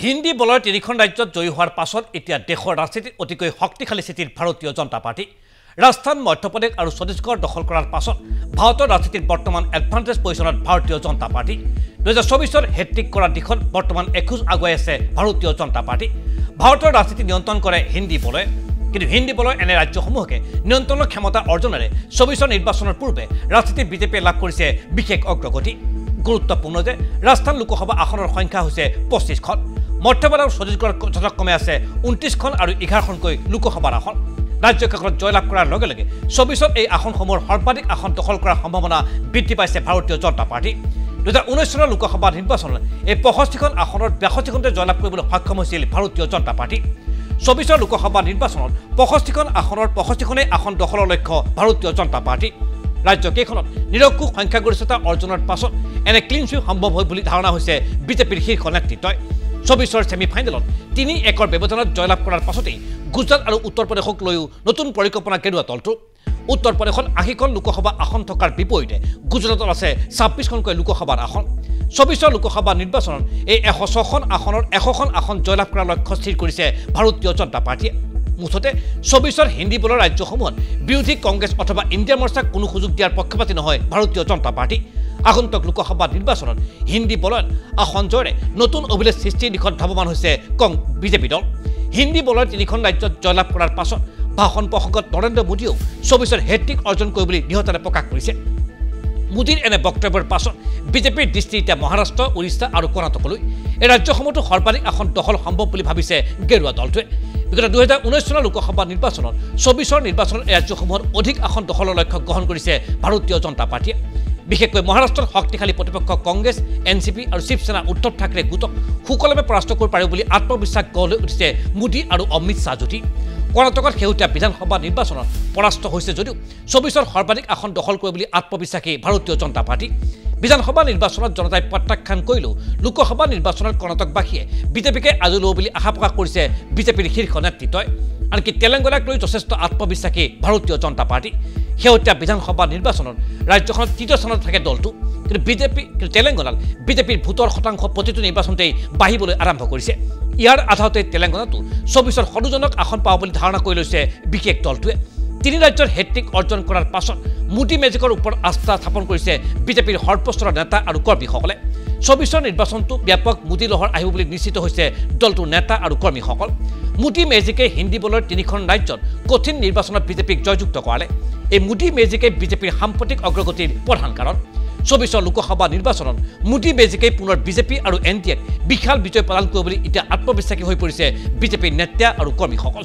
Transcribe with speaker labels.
Speaker 1: হিন্দী বলৰ তিনিখন ৰাজ্যত জয়ী হোৱাৰ পাছত এতিয়া দেশৰ ৰাজনীতিত অতিকৈ শক্তিশালী স্থিতিত ভাৰতীয় জনতা পাৰ্টি ৰাজস্থান মধ্যপ্ৰদেশ আৰু ছত্তীশগড় দখল কৰাৰ পাছত ভাৰতৰ ৰাজনীতিত বৰ্তমান এডভান্টেজ পজিশ্যনত ভাৰতীয় জনতা পাৰ্টি 2024 হেট্ৰিক কৰাৰ দিশত বৰ্তমান এখোজ আগুৱাই আছে ভাৰতীয় জনতা পাৰ্টি ভাৰতৰ ৰাজনীতি নিয়ন্ত্ৰণ কৰে হিন্দী বলয়ে কিন্তু হিন্দী বলৰ এনে ৰাজ্যসমূহকে নিয়ন্ত্ৰণৰ ক্ষমতা অৰ্জনেৰে 24 নিৰ্বাচনৰ পূৰ্বে ৰাজনীতিত বিজেপিয়ে লাভ কৰিছে বিশেষ অগ্ৰগতি গুৰুত্বপূৰ্ণ যে ৰাজস্থান লোকসভা আসনৰ সংখ্যা হৈছে 25খন মধ্যপ্ৰদেশ আৰু ছত্তীশগড় যথাক্ৰমে আছে 29খন আৰু 11খনকৈ লোকসভাৰ আসন ৰাজ্যকেইখনত জয়লাভ কৰাৰ লগে লগে 24 এই আসনসমূহৰ সৰ্বাধিক আসন দখল কৰাৰ সম্ভাৱনা বৃদ্ধি পাইছে ভাৰতীয় জনতা পাৰ্টি 2019 চনৰ লোকসভা নিৰ্বাচনত এই 65খন আসনৰ 62খনতে জয়লাভ কৰিবলৈ সক্ষম হৈছিল ভাৰতীয় জনতা পাৰ্টি 24 লোকসভা নিৰ্বাচনত 65খন আসনৰ 65খনেই আসন দখলৰ লক্ষ্য ভাৰতীয় জনতা পাৰ্টি ৰাজ্যকেইখনত নিৰংকুশ সংখ্যাগৰিষ্ঠতা অৰ্জনৰ পাছত এনে ক্লিন সুইপ সম্ভৱ হয় বুলি ধাৰণা হৈছে বিজেপিৰ শীৰ্ষ নেতৃত্বই 24 ছেমিফাইনেলত 3-1 ব্যৱধানত জয়লাভ কৰাৰ পাছতেই গুজৰাট আৰু উত্তৰ প্ৰদেশক লৈও নতুন পৰিকল্পনা কেৰুৱা দলটো উত্তৰ প্ৰদেশত 80খন লোকসভা আসন থকাৰ বিপৰীতে গুজৰাটত আছে 26খনকৈ লোকসভাৰ আসন 24 লোকসভা নিৰ্বাচনত এই 106খন আসনৰ 100খন আসন জয়লাভ কৰাৰ লক্ষ্য স্থিৰ কৰিছে ভাৰতীয় জনতা পাৰ্টিয়ে মুঠতে 24 হিন্দী বলৰ ৰাজ্যসমূহত বিৰোধী কংগ্ৰেছ অথবা ইণ্ডিয়া মৰ্চাক কোনো সুযোগ দিয়াৰ পক্ষপাতী নহয় ভাৰতীয় জনতা পাৰ্টি আগন্তুক লোকসভা নিৰ্বাচনত হিন্দী বলত আসন জয়ৰে নতুন অভিলেখ সৃষ্টিৰ দিশত ধাৱমান হৈছে বিজেপি দল হিন্দী বলৰ তিনিখন ৰাজ্যত জয়লাভ কৰাৰ পাছত ভাষণ প্ৰসংগত নৰেন্দ্ৰ মোদীয়েও 24 হেট্ৰিক অৰ্জন কৰিব বুলি দৃঢ়তাৰে প্ৰকাশ কৰিছে মোদীৰ এনে বক্তব্যৰ পাছত বিজেপিৰ দৃষ্টি এতিয়া মহাৰাষ্ট্ৰ উৰিষ্যা আৰু কৰ্ণাটকলৈ এই ৰাজ্যসমূহতো সৰ্বাধিক আসন দখল সম্ভৱ বুলি ভাবিছে গেৰুৱা দলটোৱে বিগত 2019 চনৰ লোকসভা নিৰ্বাচনত 24 নিৰ্বাচনত এই ৰাজ্যসমূহত অধিক আসন দখলৰ লক্ষ্য গ্ৰহণ কৰিছে ভাৰতীয় জনতা পাৰ্টিয়ে বিশেষকৈ মহাৰাষ্ট্ৰৰ শক্তিশালী প্ৰতিপক্ষ কংগ্ৰেছ এনচিপি আৰু শিৱসেনা উদ্ধৱ ঠাকৰে গোটক সুকলমে পৰাস্ত কৰিব পাৰিব বুলি আত্মবিশ্বাস গঢ় লৈ উঠিছে মোদী আৰু অমিত শ্বাহ জুটি কৰ্ণাটকত শেহতীয়া বিধানসভা নিৰ্বাচনত পৰাস্ত হৈছে যদিও 24 সৰ্বাধিক আসন দখল কৰিব বুলি আত্মবিশ্বাসী ভাৰতীয় জনতা পাৰ্টি বিধানসভা নিৰ্বাচনত জনতাই প্ৰত্যাখ্যান কৰিলেও লোকসভা নিৰ্বাচনত কৰ্ণাটকবাসীয়ে বিজেপিকে আজু ল'ব বুলি আশা প্ৰকাশ কৰিছে বিজেপিৰ শীৰ্ষ নেতৃত্বই আনকি তেলেংগানাক লৈ যথেষ্ট আত্মবিশ্বাসী ভাৰতীয় জনতা পাৰ্টি শেহতীয়া বিধানসভা নিৰ্বাচনত ৰাজ্যখনত তৃতীয় স্থানত থাকে দলটো কিন্তু তেলেংগানাত বিজেপিৰ ভোটৰ শতাংশ প্ৰতিটো নিৰ্বাচনতেই বাঢ়িবলৈ আৰম্ভ কৰিছে ইয়াৰ আধাৰতে তেলেংগানাতো 24 সদুজনক আসন পাব বুলি ধাৰণা কৰি লৈছে বিশেষ দলটোৱে তিনি ৰাজ্যৰ হেট্ৰিক অৰ্জন কৰাৰ পাছত মোদী মেজিকৰ ওপৰত আস্থা স্থাপন কৰিছে বিজেপিৰ সৰ্বস্তৰৰ নেতা আৰু কৰ্মীসকলে 24 নিৰ্বাচনটো ব্যাপক মোদী লহৰ আহিব বুলি নিশ্চিত হৈছে দলটোৰ নেতা আৰু কৰ্মীসকল মোদী মেজিকে হিন্দী বলৰ তিনিখন ৰাজ্যত কঠিন নিৰ্বাচনত বিজেপিক জয়যুক্ত কৰালে এই মোদী মেজিকে বিজেপিৰ সাম্প্ৰতিক অগ্ৰগতিৰ প্ৰধান কাৰণ 24 লোকসভা নিৰ্বাচনত মোদী মেজিকে পুনৰ বিজেপি আৰু এনডিএক বিশাল বিজয় প্ৰদান কৰিব বুলি এতিয়া আত্মবিশ্বাসী হৈ পৰিছে বিজেপিৰ নেতা আৰু কৰ্মীসকল